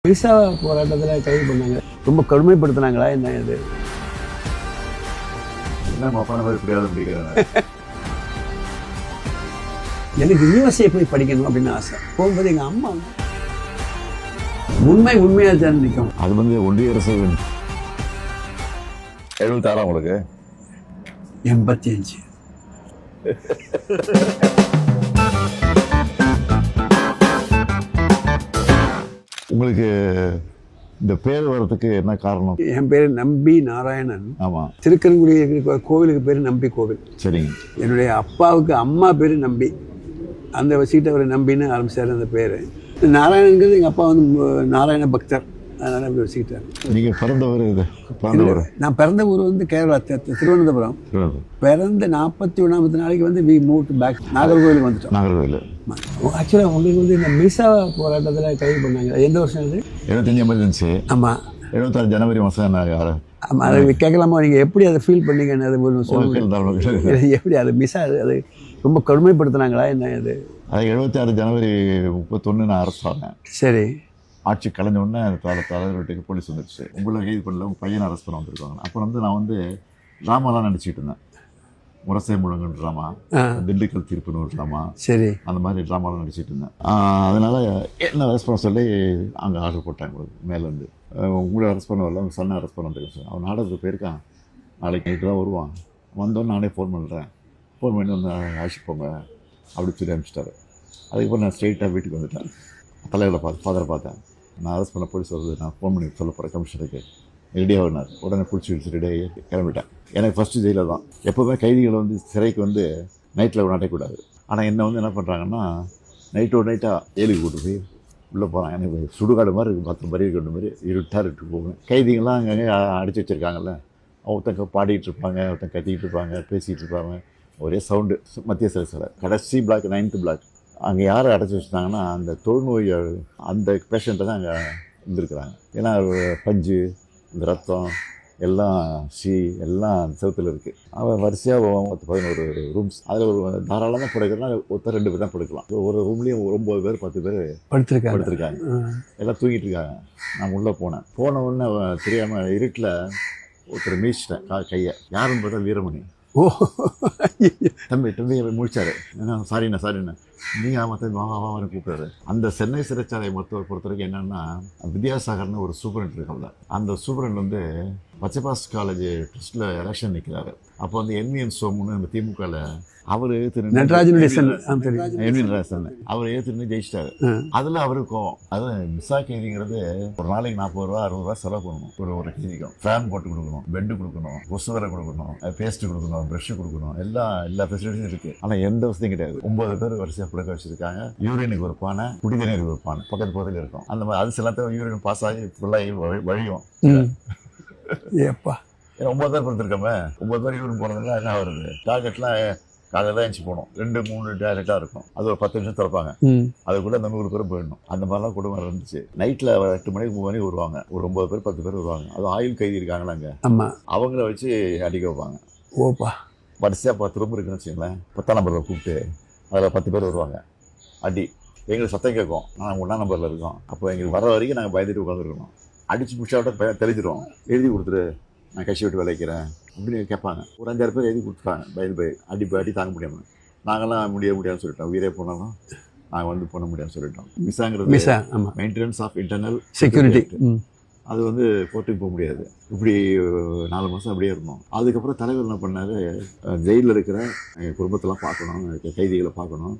Visa போராட்டத்தில் கைது பண்ணாங்க. ரொம்ப கடுமைப்படுத்தினாங்களா என்ன இது? எனக்கு யூனிவர்சிட்டியை போய் படிக்கணும் அப்படின்னு ஆசை. போகும்போது எங்கள் அம்மா உண்மையாக தான் நிற்கும். அது வந்து ஒன்றிய அரசு 76 உங்களுக்கு 85. உங்களுக்கு இந்த பேர் வர்றதுக்கு என்ன காரணம்? என் பேர் நம்பி நாராயணன். ஆமாம். திருக்கரங்குடி கோவிலுக்கு பேர் நம்பி கோவில். சரிங்க. என்னுடைய அப்பாவுக்கு அம்மா பேர் நம்பி, அந்த வச்சுக்கிட்டு அவர் நம்பின்னு ஆரம்பிச்சார் அந்த பேர். நாராயணங்கிறது எங்கள் அப்பா வந்து நாராயண பக்தர், அதனால் அப்படி வச்சுக்கிட்டார். நீங்கள் பிறந்தவர்? நான் பிறந்த ஊர் வந்து கேரளா, திருவனந்தபுரம். பிறந்த 41ஆவது நாளைக்கு வந்து வி மூவ் பேக் நாகர்கோவிலுக்கு வந்துட்டோம். நாகர்கோவில். ஆக்சுவலாக உங்களுக்கு வந்து இந்த மிசா போராட்டத்தில் கைது பண்ணாங்க. எந்த வருஷம் அது? 75 எமர்ஜென்சி. ஆமாம். 76 ஜனவரி மாதம். ஆமாம். அதை கேட்கலாமா? நீங்கள் எப்படி அதை ஃபீல் பண்ணீங்கன்னு அது சொல்லுங்கள். எப்படி அது மிசா அது ரொம்ப கடுமைப்படுத்தினாங்களா என்ன இது? அது 76 ஜனவரி 31 நான் அரெஸ்ட் ஆனேன். சரி. ஆட்சி கலைஞ்ச உடனே தலைவர் வீட்டுக்கு போலீஸ் வந்துடுச்சு. உங்களை கைது பண்ணல, உங்கள் பையனை அரெஸ்ட் பண்ண வந்திருக்காங்க. அப்போ வந்து நான் வந்து ட்ராமாலாம் நடிச்சிட்டு இருந்தேன். முரசை முழங்குன்னு ட்ராமா, திண்டுக்கல் தீர்ப்புன்னு ஒரு ட்ராமா, சரி, அந்த மாதிரி ட்ராமாலாம் நடிச்சிட்டு இருந்தேன். அதனால் என்ன அரெஸ்ட் பண்ண சொல்லி அங்கே ஆர்டர் போட்டாங்க. உங்களுக்கு மேலேருந்து உங்களை அரெஸ்ட் பண்ண வரல, உங்கள் சன்னை அரெஸ்ட் பண்ண வந்துருக்கேன் சார். அவன் நாடகத்துக்கு போயிருக்கான், நாளைக்கு நைட்டு தான் வருவான், வந்தோன்னு நானே ஃபோன் பண்ணுறேன், ஃபோன் பண்ணி வந்து அழைச்சிட்டு போங்க அப்படின்னு சொல்லி அனுப்பிச்சிட்டாரு. அதுக்கப்புறம் நான் ஸ்ட்ரெயிட்டாக வீட்டுக்கு வந்துட்டேன். தலைவரை ஃபாதரை பார்த்தேன். நான் அரெஸ்ட் பண்ண போலீஸ் வருது, நான் ஃபோன் பண்ணி சொல்ல போகிறேன் கமிஷனருக்கு, ரெடியாக வந்தார். உடனே பிடிச்சி வச்சு ரெடியாகி கிளம்பிட்டேன். எனக்கு ஃபஸ்ட்டு ஜெயிலில் தான். எப்போவுமே கைதிகளை வந்து சிறைக்கு வந்து நைட்டில் நாட்டக்கூடாது. ஆனால் என்னை வந்து என்ன பண்ணுறாங்கன்னா, நைட்டாக ஏழுக்கு கூட்டு போய் உள்ளே போகிறாங்க. எனக்கு சுடுகாடு மாதிரி இருக்குது, 10 பறி கொண்டு மாதிரி இருட்டு போவேன். கைதிகள்லாம் அங்கங்கே அடித்து வச்சுருக்காங்கல்ல, ஒருத்தங்க பாடிட்டு இருப்பாங்க, ஒருத்தங்க கத்திக்கிட்டு இருப்பாங்க, பேசிகிட்டு இருப்பாங்க, ஒரே சவுண்டு. மத்திய சிறை கடைசி பிளாக் 9th பிளாக். அங்கே யாரை அடைச்சி வச்சுட்டாங்கன்னா, அந்த தொழுநோய் அந்த பேஷண்ட்டை தான் அங்கே இருந்திருக்கிறாங்க. ஏன்னா பஞ்சு, இந்த ரத்தம் எல்லாம் எல்லாம் அந்த செவத்தில் இருக்குது. அவன் வரிசையாக 11 ரூம்ஸ். அதில் ஒரு தாராளமாக படுக்கிறதுனா ஒருத்தர் 2 பேர் தான் படுக்கலாம். ஒரு ரூம்லேயும் 9 பேர் 10 பேர் படுத்திருக்காங்க. எல்லாம் தூங்கிட்டு இருக்காங்க. நான் உள்ளே போன உடனே தெரியாமல் இருட்டில் ஒருத்தர் மீச்சிட்டேன் கையை. யாருன்னு பார்த்தா வீரமணி. ஓ, தம்பி முடிச்சாரு. என்ன சாரிண்ணா நீங்கள் ஆமாம் வாவான்னு கூப்பிட்டாரு. அந்த சென்னை சிறைச்சாலை பொறுத்த வரைக்கும் என்னென்னா, வித்யாசாகர்னு ஒரு சூப்பரண்ட் இருக்காங்க. அந்த சூப்பரண்ட் வந்து பச்சைபாஸ் காலேஜ் ட்ரஸ்ட்டில் எலெக்ஷன் நிற்கிறாரு. அப்போ வந்து NVN சோமுன்னு அந்த திமுகவில் அவர் நடராஜன் அவர் ஏற்றுன்னு ஜெயிச்சிட்டாரு. அதில் அவருக்கும் அது மிஸ்ஸா கைதிங்கிறது ஒரு நாளைக்கு 40 ரூபா 60 ரூபா செலவு பண்ணணும். ஒரு கைதிக்கும் ஃபேன் போட்டு கொடுக்கணும், பெட்டு கொடுக்கணும், கொசு வரை கொடுக்கணும், பேஸ்ட்டு கொடுக்கணும், ப்ரெஷ்ஷு கொடுக்கணும், எல்லா ஃபெசிலிட்டிஸும் இருக்குது. ஆனால் எந்த வசதியும் கிடையாது. 9 பேர் வரிசையாக படுக்க வச்சுருக்காங்க. யூரினுக்கு ஒரு பானை, குடிதண்ணீருக்கு ஒரு பானை பக்கத்தில் இருக்கும். அந்த மாதிரி அது சில யூரின் பாஸ் ஆகி ஃபுல்லாகி வழியும். ஏப்பா, 9 பேர் படுத்துருக்கோமே, 9 பேர் யூரின் போனதுனால என்ன வருது? டார்கெட்லாம் காலையில் தான் எழுச்சி போகணும். 2-3 டாய்லெட்டாக இருக்கும். அது ஒரு 10 நிமிஷம் திறப்பாங்க. அதுக்குள்ளே அந்த 100 பேரும் போயிடணும். அந்த மாதிரிலாம் குடும்பம் இருந்துச்சு. நைட்டில் 8 மணிக்கு 3 மணிக்கு வருவாங்க. ஒரு 9 பேர் 10 பேர் வருவாங்க. அது ஆயுள் கைதி இருக்காங்களா அங்கே, அவங்கள வச்சு அடிக்க வைப்பாங்க. ஓப்பா, வரிசையாக 10 ரூம் இருக்குன்னு வச்சுங்களேன். 10ஆம் நம்பரில் கூப்பிட்டு அதில் 10 பேர் வருவாங்க. அடி எங்களுக்கு சத்தம் கேட்கும். நாங்கள் 1ஆம் நம்பரில் இருக்கோம். அப்போ எங்களுக்கு வர வரைக்கும் நாங்கள் பயந்துட்டு உட்காந்துருக்கணும். அடிச்சு பிடிச்சாவிட்ட தெளிஞ்சிடும். எழுதி கொடுத்துரு, நான் கட்சி விட்டு விளைக்கிறேன் அப்படின்னு கேட்பாங்க. ஒரு 5-6 பேர் எழுதி கொடுத்துட்டாங்க. பயந்து அடி தாங்க முடியாமல். நாங்களாம் முடியாதுன்னு சொல்லிட்டோம். உயிரே போனாலும் நாங்கள் வந்து பண்ண முடியாதுன்னு சொல்லிட்டோம். மிஸ்ஸாங்கிறது மெயின்டெனன்ஸ் ஆஃப் இன்டர்னல் செக்யூரிட்டி. அது வந்து கோர்ட்டுக்கு போக முடியாது. இப்படி 4 மாதம் அப்படியே இருந்தோம். அதுக்கப்புறம் தலைவர் என்ன பண்ணார், ஜெயிலில் இருக்கிற எங்கள் குடும்பத்தெல்லாம் பார்க்கணும், கைதிகளை பார்க்கணும்,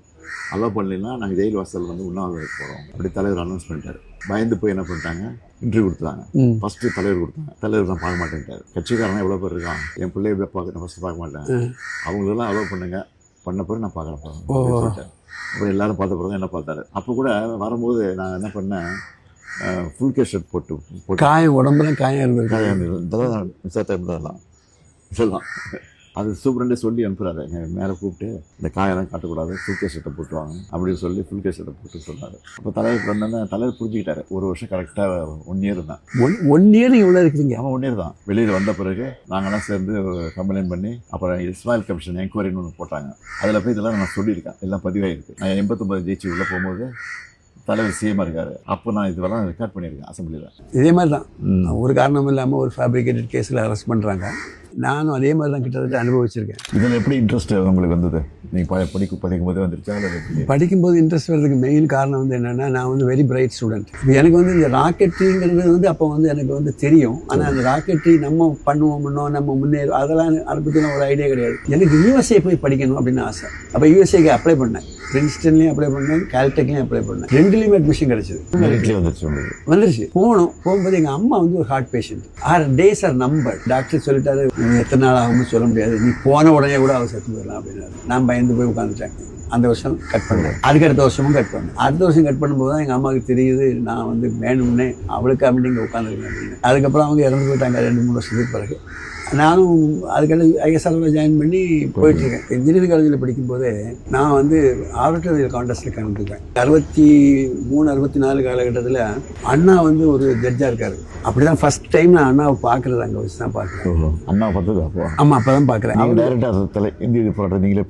அலோவ் பண்ணலைன்னா நாங்கள் ஜெயில் வாசல் வந்து உண்ணாவிரதம் போகிறோம் அப்படி தலைவர் அனௌன்ஸ் பண்ணிட்டார். பயந்து போய் என்ன பண்ணிட்டாங்க, இன்டர்வியூ கொடுத்தாங்க. ஃபஸ்ட்டு தலைவர் கொடுத்தாங்க. தலைவர் தான் பார்க்க மாட்டேன்ட்டார். கட்சிக்காரனா எவ்வளோ பேர் இருக்கான், என் பிள்ளைய நான் ஃபஸ்ட்டு பார்க்க மாட்டேன், அவங்களெல்லாம் அலோவ் பண்ணுங்க, பண்ண பிறகு நான் பார்க்குறேன் சொல்லிட்டேன். அப்புறம் எல்லாரும் பார்த்த பிறகு என்ன பார்த்தாரு. அப்போ கூட வரும்போது நான் என்ன பண்ணேன், ஃபுல் கேஸ் ஷர்ட் போட்டு காயம் உடம்புல காயம் இதெல்லாம் மிஸ் இதெல்லாம் அது சூப்பரண்டே சொல்லி அனுப்புகிறாரு. மேலே கூப்பிட்டு இந்த காயெல்லாம் காட்டக்கூடாது, ஃபுல் கேஸ் ஷர்ட்டை போட்டுவாங்க அப்படின்னு சொல்லி ஃபுல் கேஸ் ஷர்ட்டை போட்டு சொன்னார். அப்போ தலைவருக்கு வந்தோன்னா தலைவர் புரிஞ்சுக்கிட்டாரு. 1 வருஷம் கரெக்டாக 1 இயர் தான். 1 இயர் இவ்வளோ இருக்குதுங்க. ஆமாம், 1 இயர் தான். வெளியில் வந்த பிறகு நாங்கள்லாம் சேர்ந்து கம்ப்ளைண்ட் பண்ணி அப்புறம் இஸ்மாயில் கமிஷன் என்கொயரின்னு ஒன்று போட்டாங்க. அதில் போய் இதெல்லாம் நான் சொல்லியிருக்கேன், எல்லாம் பதிவாகிருக்கு. நான் 89 ஜெயிச்சு உள்ளே போகும்போது தலைவர் சிஎம் இருக்காரு. அப்போ நான் இதெல்லாம் ரெக்கார்ட் பண்ணியிருக்கேன் அசம்பிளியில். இதே மாதிரி தான் ஒரு காரணம் இல்லாமல் ஒரு ஃபேப்ரிகேட்டட் கேஸில் அரெஸ்ட் பண்ணுறாங்க. நானும் அதே மாதிரி தான் கிட்டத்தட்ட அனுபவிச்சிருக்கேன். இதில் எப்படி இன்ட்ரெஸ்ட் உங்களுக்கு வந்தது? நீங்கள் படிக்கும் போதே வந்துருச்சா? படிக்கும்போது இன்ட்ரெஸ்ட் வர்றதுக்கு மெயின் காரணம் வந்து என்னென்னா, நான் வந்து வெரி பிரைட் ஸ்டூடெண்ட். எனக்கு வந்து இந்த ராக்கெட்ரிங்கிறது வந்து அப்போ வந்து எனக்கு வந்து தெரியும். ஆனால் அந்த ராக்கெட்ரி நம்ம பண்ணுவோம்னோ நம்ம முன்னேறும் அதெல்லாம் அதை பற்றின ஒரு ஐடியா கிடையாது. எனக்கு யூஎஸ்ஏ போய் படிக்கணும் அப்படின்னு ஆசை. அப்போ யூஎஸ்ஏக்கு அப்ளை பண்ணேன். பிரின்ஸ்டன்லேயும் அப்ளை பண்ணேன், கால்டெக்லேயும் அப்ளை பண்ணேன். 2லேயுமே அட்மிஷன் கிடச்சிது. வந்துருச்சு. போகும்போது எங்கள் அம்மா வந்து ஒரு heart patient. 6 days or number. Doctor சொல்லிட்டாரு, எத்தனை நாள் ஆகும்னு சொல்ல முடியாது, நீ போன உடனே கூட அவள் செத்து போயிடலாம் அப்படின்னாரு. நான் பயந்து போய் உட்காந்துட்டேன். அந்த வருஷம் கட் பண்ணேன். அதுக்கு அடுத்த வருஷமும் கட் பண்ணேன். அடுத்த வருஷம் கட் பண்ணும்போது தான் எங்கள் அம்மாவுக்கு தெரியுது நான் வந்து வேணும்னே அவளுக்கு அப்படி இங்கே உட்காந்துருக்கேன் அப்படின்னு. அதுக்கப்புறம் அவங்க இறந்து போயிட்டாங்க 2-3 வருஷத்துக்கு பிறகு. நானும் அதுக்கடுத்து ஐஎஸ்ஆர்ல ஜாயின் பண்ணி போயிட்டுருக்கேன். இன்ஜினியரிங் காலேஜில் படிக்கும்போதே நான் வந்து ஆடிட்டோரியல் கான்டெஸ்ட்டில் கலந்துருக்கேன். 63-64 காலகட்டத்தில் அண்ணா வந்து ஒரு ஜட்ஜாக இருக்கார். அப்படி தான் ஃபஸ்ட் டைம் நான் அண்ணாவை பார்க்குறது அங்கே வச்சு தான் பார்க்குறேன். அண்ணா பார்த்தது அப்போ? ஆமாம், அப்போ தான் பார்க்குறேன். அவர் டேரெக்டாக இந்திய எதிர்ப்பு போராட்டம் நீங்களே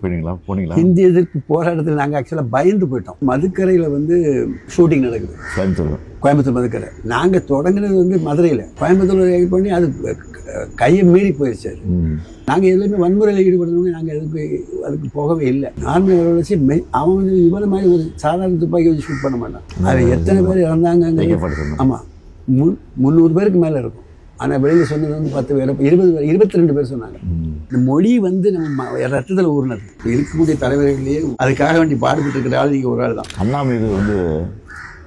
போனீங்களா? இந்திய எதிர்ப்பு போராட்டத்தில் நாங்கள் ஆக்சுவலாக பயந்து போயிட்டோம். மதுக்கரையில் வந்து ஷூட்டிங் நடக்குது, கோயம்புத்தூர் மதுக்கரை. நாங்கள் தொடங்கினது வந்து மதுரையில். கோயம்புத்தூர் பண்ணி அது கையை மீறி போயிடுச்சு. நாங்கள் எதுலையுமே வன்முறையில் ஈடுபடணும்னு நாங்கள் அதுக்கு போகவே இல்லை. ஆர்மி வச்சு அவன் வந்து இவ்வளோ மாதிரி ஒரு சாதாரண துப்பாக்கி வச்சு ஷூட் பண்ண மாட்டான். அது எத்தனை பேர் இறந்தாங்க? ஆமாம், 300 பேருக்கு மேலே இருக்கும். ஆனால் வெளியில் சொன்னது வந்து 10 பேர், 20 பேர், 22 பேர் சொன்னாங்க. இந்த மொழி வந்து நம்ம ரத்தத்தில் ஊர்னது. இருக்கக்கூடிய தலைவர்களையே அதுக்காக வேண்டி பாடுபட்டு இருக்கிற ஆள் நீங்கள் ஒரு ஆள் தான். அண்ணா மீது வந்து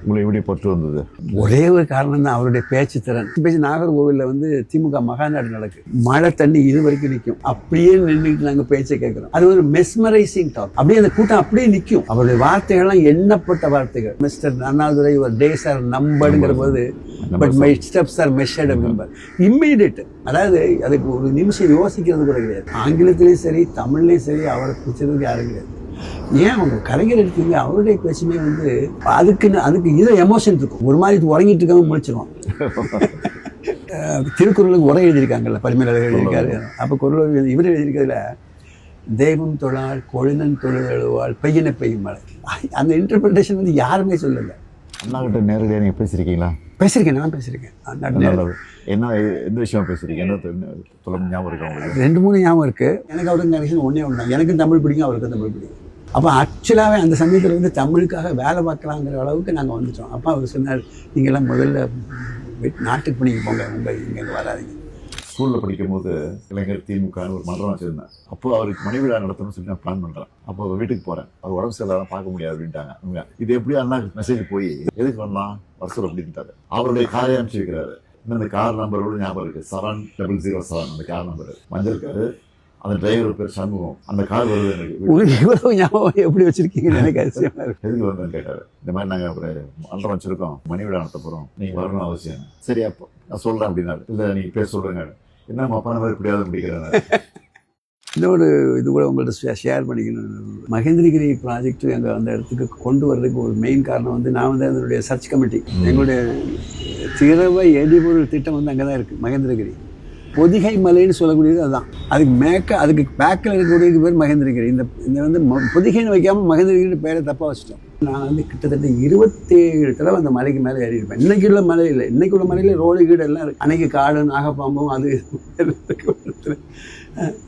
உங்களை எப்படி பற்று வந்தது? ஒரே ஒரு காரணம் தான், அவருடைய பேச்சு திறன். நாகர்கோவிலில் வந்து திமுக மகாநாடு நடக்குது. மழை தண்ணி இது வரைக்கும் நிற்கும். அப்படியே நின்றுட்டு நாங்கள் பேச்சை கேட்குறோம். அது ஒரு மெஸ்மரைசிங் டாக். அப்படியே அந்த கூட்டம் அப்படியே நிற்கும். அவருடைய வார்த்தைகள்லாம் எண்ணப்பட்ட வார்த்தைகள். மிஸ்டர் அண்ணாதுரை ஒரு டேஸ் ஆர் நம்பருங்கிற போது, but my steps R measured number. Immediate. அதாவது அதுக்கு ஒரு நிமிஷம் யோசிக்கிறது கூட கிடையாது. ஆங்கிலத்திலையும் சரி தமிழ்லையும் சரி அவரை பிடிச்சதுக்கு யாரும் கிடையாது. ஏன் அவங்க கலைஞர் எடுத்தீங்க, அவருடைய பேச்சுமே வந்து அதுக்கு இதில் எமோஷன் இருக்கும். ஒரு மாதிரி உறங்கிட்டு இருக்காங்க, முழிச்சிருவோம். திருக்குறளுக்கு உரை எழுதியிருக்காங்கல்ல, பரிமேலழகர் எழுதியிருக்காரு. அப்போ குறள் இவர் எழுதியிருக்கிறதுல, தெய்வம் தொழால் கொழுநன் தொழுதழுவாள் பெய்யனை பெய்யும் மழை. அந்த இன்டர்பிரிட்டேஷன் வந்து யாருமே சொல்லலை. அண்ணா கிட்ட நேரடியாக நீங்கள் பேசியிருக்கீங்களா? பேசியிருக்கேன், நான் பேசியிருக்கேன். என்ன எந்த விஷயம் பேசியிருக்கேன்? என்ன ஞாபகம் இருக்கு உங்களுக்கு? 2-3 ஞாபகம் இருக்குது. எனக்கு அவருக்கு கனெக்ஷன் ஒன்றே ஒன்று தான். எனக்கும் தமிழ் பிடிக்கும், அவருக்கும் தமிழ் பிடிக்கும். அப்போ ஆக்சுவலாகவே அந்த சமயத்தில் வந்து தமிழுக்காக வேலை பார்க்கலாங்கிற அளவுக்கு நாங்கள் வந்துட்டோம். அப்போ அவர் சொன்னார், நீங்கள்லாம் முதல்ல நாட்டுக்கு பண்ணிக்க போங்க, இங்கே வராதிங்க. ஸ்கூலில் படிக்கும்போது இளைஞர் திமுகன்னு ஒரு மன்றம் வச்சுருந்தேன். அப்போ அவருக்கு மணி விழா நடத்தணும்னு சொல்லி நான் பிளான் பண்ணுறேன். அப்போ வீட்டுக்கு போகிறேன். அவர் உடம்பு சரியில்லாம் பார்க்க முடியாது அப்படின்ட்டாங்க. இது எப்படி அண்ணா மெசேஜ் போய் எதுக்கு வரலாம் வருஷம் அப்படின்ட்டாரு. அவருடைய காரை அனுப்பிச்சு வைக்கிறாரு. இந்த கார் நம்பரோட ஞாபகம் இருக்குது, 7007. அந்த கார் நம்பர் மஞ்சள் காரு. அந்த டிரைவர் பேர் சண்முகம். அந்த கார் வருது எனக்கு. இவ்வளவு ஞாபகம் எப்படி வச்சிருக்கீங்கன்னு எனக்கு அதிசயமா இருக்கு. எதுக்கு வந்தேன்னு கேட்டார். இந்த மாதிரி நாங்கள் ஒரு மன்றம் வச்சிருக்கோம், மணி விழா நடத்த போகிறோம், நீங்கள் வரணும் அவசியம். சரி, அப்போ நான் சொல்கிறேன் அப்படின்னாரு. இல்லை நீங்கள் பேர் சொல்கிறேங்க. என்ன அப்பா மாதிரி இப்படியாவது முடிக்கிறாங்க. இன்னொரு இது கூட உங்கள்கிட்ட ஷேர் பண்ணிக்கணும். மகேந்திரகிரி ப்ராஜெக்ட் எங்கள் அந்த இடத்துக்கு கொண்டு வர்றதுக்கு ஒரு மெயின் காரணம் வந்து, நான் வந்து அதனுடைய சர்ச் கமிட்டி, எங்களுடைய திரவ எரிபொருள் திட்டம் வந்து அங்கே தான் இருக்குது, மகேந்திரகிரி. பொதிகை மலைன்னு சொல்லக்கூடியது அதுதான். அதுக்கு பேக்கில் இருக்கக்கூடியது பேர் மகேந்திரகிரி. இந்த வந்து பொதிகைன்னு வைக்காமல் மகேந்திரகிரி பேரை தப்பாக வச்சுட்டோம். நான் வந்து கிட்டத்தட்ட 27 தடவை அந்த மலைக்கு மேலே ஏறி இருப்பேன். இன்றைக்கி உள்ள மலை இல்லை, இன்றைக்கி உள்ள மலையில் ரோடு கீடு எல்லாம் இருக்குது. அன்றைக்கி காடு நாகப்பாம்பும் அது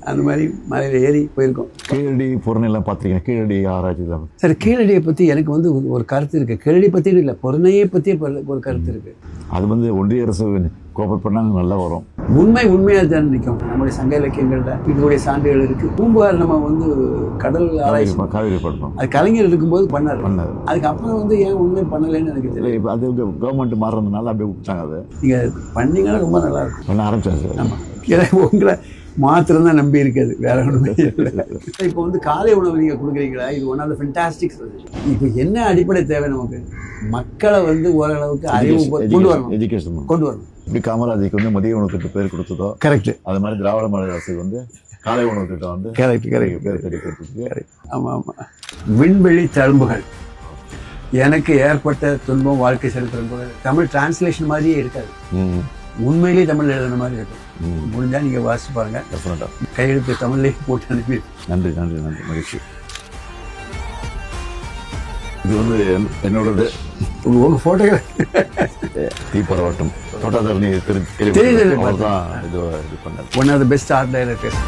அந்த மாதிரி மலையில் ஏறி போயிருக்கோம். கீழடி பொருணையெல்லாம் பார்த்துருக்கேன். கீழடி ஆராய்ச்சி தான் சார். கீழடியை பற்றி எனக்கு வந்து ஒரு கருத்து இருக்குது. கீழடி பற்றி இல்லை, பொருணையை பற்றி ஒரு கருத்து இருக்குது. அது வந்து ஒன்றிய அரசு கோஆப்ரேட் பண்ணாங்க, நல்லா வரும். உண்மையாக தான் நிற்கும். நம்முடைய சங்க இலக்கியங்களில் இதனுடைய சான்றுகள் இருக்குது. பூம்புகார் நம்ம வந்து கடல் ஆராய்ச்சி காவிரி பண்ணோம், அது கலைஞர் இருக்கும்போது பண்ணார். அதுக்கப்புறம் வந்து ஏன் உண்மை பண்ணலைன்னு எனக்கு தெரியல. இப்போ அது கவர்மெண்ட் மாறுறதுனால அப்படியே விட்டாங்க. அதை நீங்கள் பண்ணிங்கன்னா ரொம்ப நல்லாயிருக்கும். பண்ண ஆரம்பிச்சாங்க. ஆமாம், உங்களை மாத்திரம் தான் நம்பி இருக்காது, வேற ஒன்றுமே இல்லை. இப்போ வந்து காலை உணவு நீங்கள் கொடுக்குறீங்களா, இது one of the fantastic suggestion. இப்போ என்ன அடிப்படை தேவை நமக்கு? மக்களை வந்து ஓரளவுக்கு அறிவு கொண்டு வரணும், எஜுகேஷன் கொண்டு வரணும். இப்படி காமராஜுக்கு வந்து மதிய உணவு திட்டம் பேர் கொடுத்ததோ கரெக்ட். அது மாதிரி திராவிட மாடல் அரசுக்கு வந்து காலை உணவு திட்டம் வந்து கரெக்ட் பேர் தேடி கொடுத்துருக்கு. ஆமாம். விண்வெளி தழும்புகள் எனக்கு ஏற்பட்ட துன்பம் வாழ்க்கை சரித்திரம் கூட தமிழ் டிரான்ஸ்லேஷன் மாதிரியே இருக்காது. உண்மையிலேயே தமிழ் எழுதுன மாதிரி இருக்கும். முடிஞ்சால் நீங்கள் வாசிச்சு பாருங்கள். டெஃபினட்டாக கையெழுத்து தமிழ்லேயே போட்டு அனுப்பி. நன்றி நன்றி நன்றி, மகிழ்ச்சி. இது வந்து என்னோடது உங்கள் ஃபோட்டோகிராஃபி தீப்பரவாட்டம் தோட்டாதாரணி தெரியுது. தான் இது பண்ணது. One of the best art directors.